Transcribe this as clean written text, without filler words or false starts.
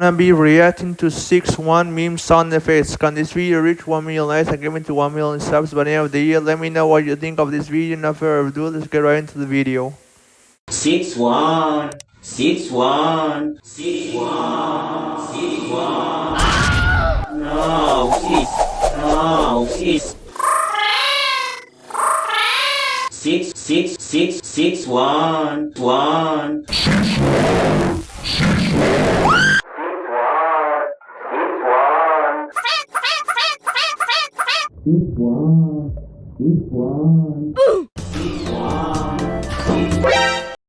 Gonna be reacting to 6-1 meme sound effects. Can this video reach 1 million likes and get me to 1 million subs by the end of the year? Let me know what you think of this video. Not further ado, let's get right into the video. 6-1, 6-1, 6-1, 6-1. No, 6, 6-1, 1. 6-1, 6-1.